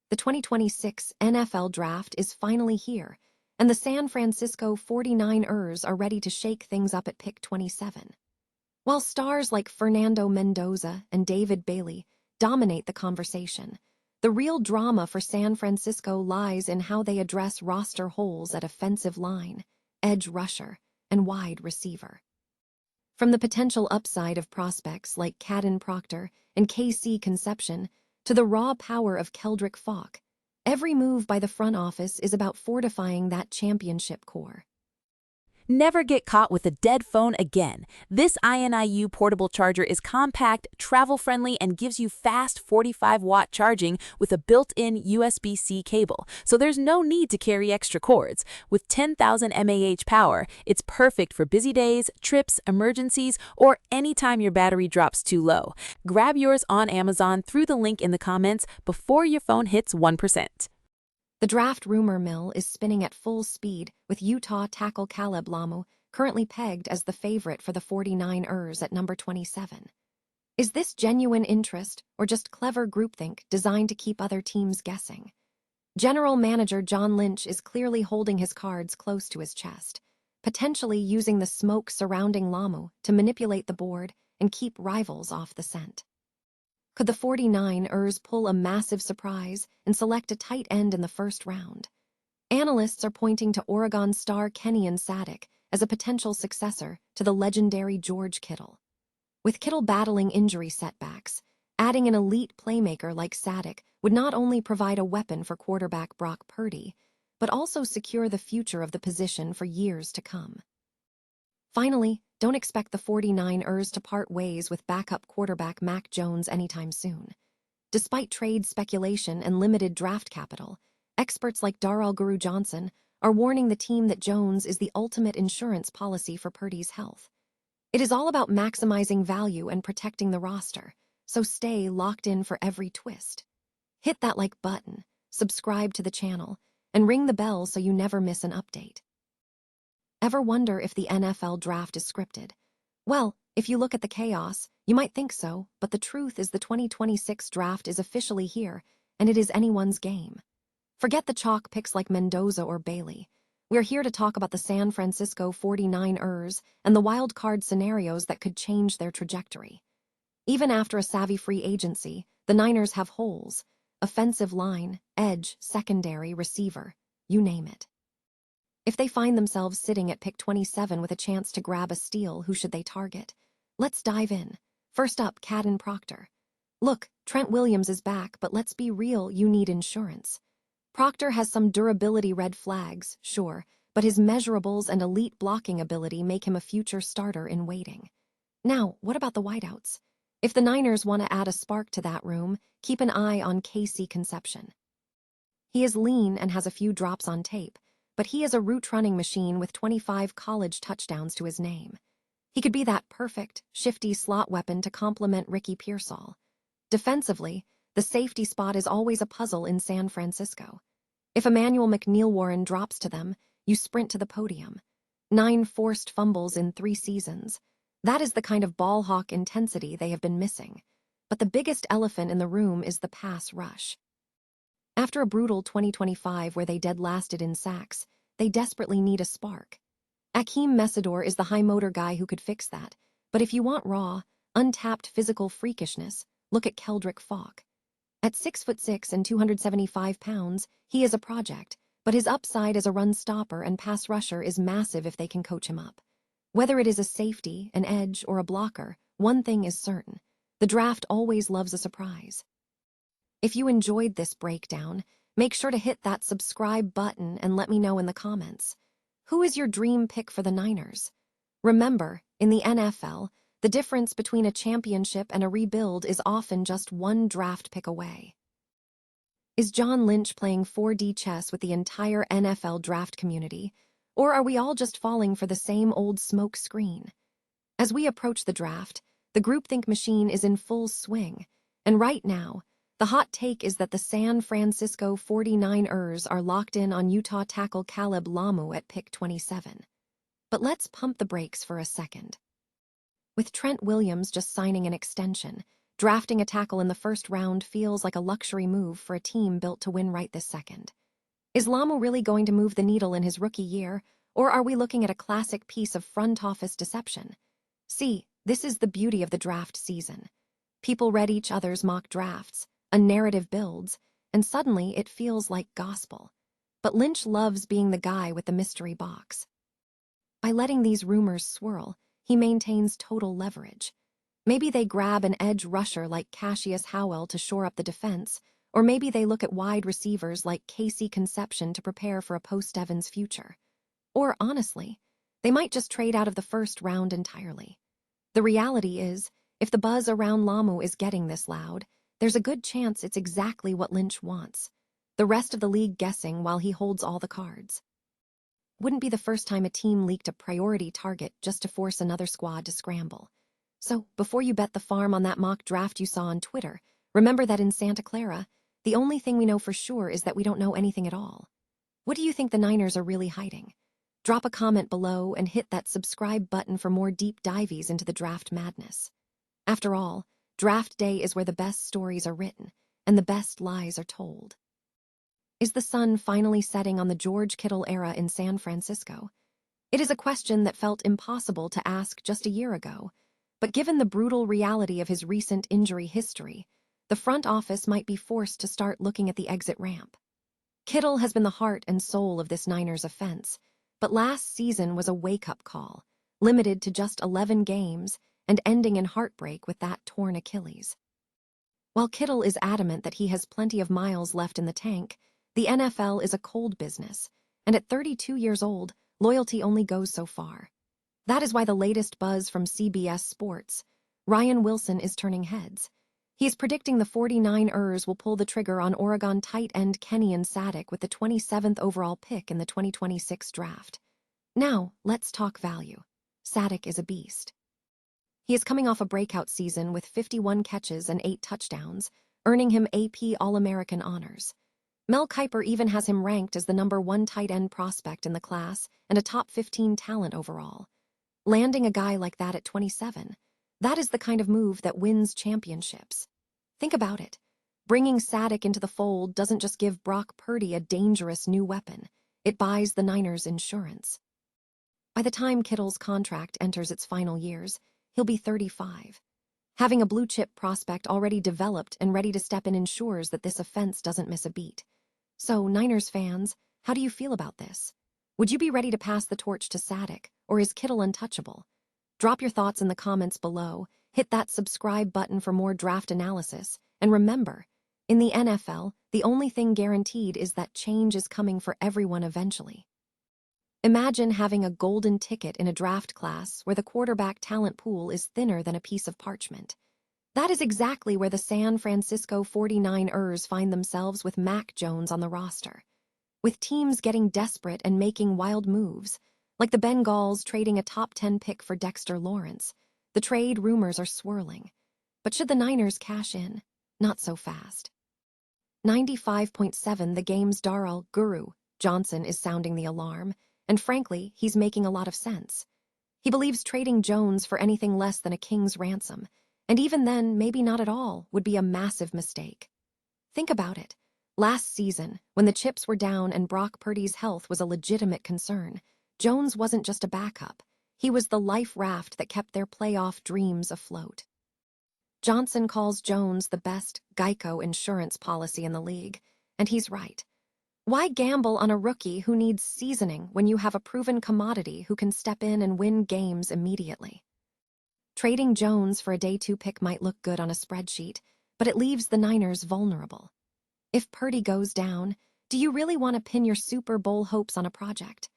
The 2026 NFL Draft is finally here, and the San Francisco 49ers are ready to shake things up at pick 27. While stars like Fernando Mendoza and David Bailey dominate the conversation, the real drama for San Francisco lies in how they address roster holes at offensive line, edge rusher, and wide receiver. From the potential upside of prospects like Caden Proctor and KC Conception to the raw power of Keldric Faulk, every move by the front office is about fortifying that championship core. Never get caught with a dead phone again. This INIU portable charger is compact, travel-friendly, and gives you fast 45-watt charging with a built-in USB-C cable, so there's no need to carry extra cords. With 10,000 mAh power, it's perfect for busy days, trips, emergencies, or anytime your battery drops too low. Grab yours on Amazon through the link in the comments before your phone hits 1%. The draft rumor mill is spinning at full speed, with Utah tackle Caleb Lomu currently pegged as the favorite for the 49ers at number 27. Is this genuine interest or just clever groupthink designed to keep other teams guessing? General Manager John Lynch is clearly holding his cards close to his chest, potentially using the smoke surrounding Lomu to manipulate the board and keep rivals off the scent. Could the 49ers pull a massive surprise and select a tight end in the first round? Analysts are pointing to Oregon star Kenyon Sadiq as a potential successor to the legendary George Kittle. With Kittle battling injury setbacks, adding an elite playmaker like Sadiq would not only provide a weapon for quarterback Brock Purdy, but also secure the future of the position for years to come. Finally, don't expect the 49ers to part ways with backup quarterback Mac Jones anytime soon. Despite trade speculation and limited draft capital, experts like Darrell Guru Johnson are warning the team that Jones is the ultimate insurance policy for Purdy's health. It is all about maximizing value and protecting the roster, so stay locked in for every twist. Hit that like button, subscribe to the channel, and ring the bell so you never miss an update. Ever wonder if the NFL draft is scripted? Well, if you look at the chaos, you might think so, but the truth is the 2026 draft is officially here, and it is anyone's game. Forget the chalk picks like Mendoza or Bailey. We're here to talk about the San Francisco 49ers and the wild card scenarios that could change their trajectory. Even after a savvy free agency, the Niners have holes: offensive line, edge, secondary, receiver, you name it. If they find themselves sitting at pick 27 with a chance to grab a steal, who should they target? Let's dive in. First up, Caden Proctor. Look, Trent Williams is back, but let's be real, you need insurance. Proctor has some durability red flags, sure, but his measurables and elite blocking ability make him a future starter in waiting. Now, what about the wideouts? If the Niners want to add a spark to that room, keep an eye on KC Conception. He is lean and has a few drops on tape, but he is a route-running machine with 25 college touchdowns to his name. He could be that perfect, shifty slot weapon to complement Ricky Pearsall. Defensively, the safety spot is always a puzzle in San Francisco. If Emmanuel McNeil-Warren drops to them, you sprint to the podium. 9 forced fumbles in 3 seasons. That is the kind of ball hawk intensity they have been missing. But the biggest elephant in the room is the pass rush. After a brutal 2025 where they dead lasted in sacks, they desperately need a spark. Akheem Mesidor is the high-motor guy who could fix that, but if you want raw, untapped physical freakishness, look at Keldric Faulk. At 6'6" and 275 pounds, he is a project, but his upside as a run stopper and pass rusher is massive if they can coach him up. Whether it is a safety, an edge, or a blocker, one thing is certain: the draft always loves a surprise. If you enjoyed this breakdown, make sure to hit that subscribe button and let me know in the comments. Who is your dream pick for the Niners? Remember, in the NFL, the difference between a championship and a rebuild is often just one draft pick away. Is John Lynch playing 4D chess with the entire NFL draft community, or are we all just falling for the same old smoke screen? As we approach the draft, the groupthink machine is in full swing, and right now, the hot take is that the San Francisco 49ers are locked in on Utah tackle Caleb Lomu at pick 27. But let's pump the brakes for a second. With Trent Williams just signing an extension, Drafting a tackle in the first round feels like a luxury move for a team built to win right this second. Is Lomu really going to move the needle in his rookie year, or are we looking at a classic piece of front office deception? See, this is the beauty of the draft season. People read each other's mock drafts, a narrative builds, and suddenly it feels like gospel. But Lynch loves being the guy with the mystery box. By letting these rumors swirl, he maintains total leverage. Maybe they grab an edge rusher like Cassius Howell to shore up the defense, or maybe they look at wide receivers like Casey Conception to prepare for a post-Evans future. Or, honestly, they might just trade out of the first round entirely. The reality is, if the buzz around Lomu is getting this loud, there's a good chance it's exactly what Lynch wants. The rest of the league guessing while he holds all the cards. Wouldn't be the first time a team leaked a priority target just to force another squad to scramble. So, before you bet the farm on that mock draft you saw on Twitter, remember that in Santa Clara, the only thing we know for sure is that we don't know anything at all. What do you think the Niners are really hiding? Drop a comment below and hit that subscribe button for more deep dives into the draft madness. After all, draft day is where the best stories are written and the best lies are told. Is the sun finally setting on the George Kittle era in San Francisco? It is a question that felt impossible to ask just a year ago, but given the brutal reality of his recent injury history, the front office might be forced to start looking at the exit ramp. Kittle has been the heart and soul of this Niners offense, but last season was a wake-up call, limited to just 11 games and ending in heartbreak with that torn Achilles. While Kittle is adamant that he has plenty of miles left in the tank, the NFL is a cold business, and at 32 years old, loyalty only goes so far. That is why the latest buzz from CBS Sports, Ryan Wilson is turning heads. He is predicting the 49ers will pull the trigger on Oregon tight end Kenyon Sadiq with the 27th overall pick in the 2026 draft. Now, let's talk value. Sadiq is a beast. He is coming off a breakout season with 51 catches and 8 touchdowns, earning him AP All-American honors. Mel Kiper even has him ranked as the #1 tight end prospect in the class and a top 15 talent overall. Landing a guy like that at 27, that is the kind of move that wins championships. Think about it. Bringing Sadiq into the fold doesn't just give Brock Purdy a dangerous new weapon. It buys the Niners insurance. By the time Kittle's contract enters its final years, he'll be 35. Having a blue-chip prospect already developed and ready to step in ensures that this offense doesn't miss a beat. So, Niners fans, how do you feel about this? Would you be ready to pass the torch to Sadiq, or is Kittle untouchable? Drop your thoughts in the comments below, hit that subscribe button for more draft analysis, and remember, in the NFL, the only thing guaranteed is that change is coming for everyone eventually. Imagine having a golden ticket in a draft class where the quarterback talent pool is thinner than a piece of parchment. That is exactly where the San Francisco 49ers find themselves with Mac Jones on the roster. With teams getting desperate and making wild moves, like the Bengals trading a top 10 pick for Dexter Lawrence, the trade rumors are swirling. But should the Niners cash in? Not so fast. 95.7 The Game's Darrell Guru Johnson is sounding the alarm, and frankly, he's making a lot of sense. He believes trading Jones for anything less than a king's ransom, and even then, maybe not at all, would be a massive mistake. Think about it. Last season, when the chips were down and Brock Purdy's health was a legitimate concern, Jones wasn't just a backup. He was the life raft that kept their playoff dreams afloat. Johnson calls Jones the best Geico insurance policy in the league, and he's right. Why gamble on a rookie who needs seasoning when you have a proven commodity who can step in and win games immediately? Trading Jones for a day 2 pick might look good on a spreadsheet, but it leaves the Niners vulnerable. If Purdy goes down, do you really want to pin your Super Bowl hopes on a project?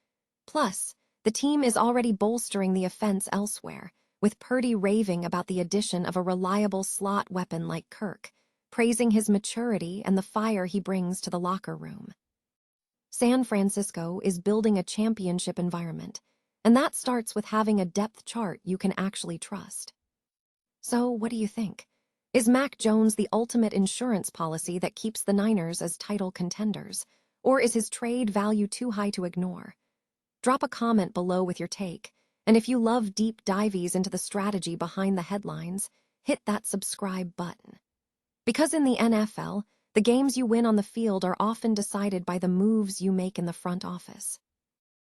Plus, the team is already bolstering the offense elsewhere, with Purdy raving about the addition of a reliable slot weapon like Kirk, praising his maturity and the fire he brings to the locker room. San Francisco is building a championship environment, and that starts with having a depth chart you can actually trust. So, what do you think? Is Mac Jones the ultimate insurance policy that keeps the Niners as title contenders, or is his trade value too high to ignore? Drop a comment below with your take, and if you love deep dives into the strategy behind the headlines, hit that subscribe button. Because in the NFL, the games you win on the field are often decided by the moves you make in the front office.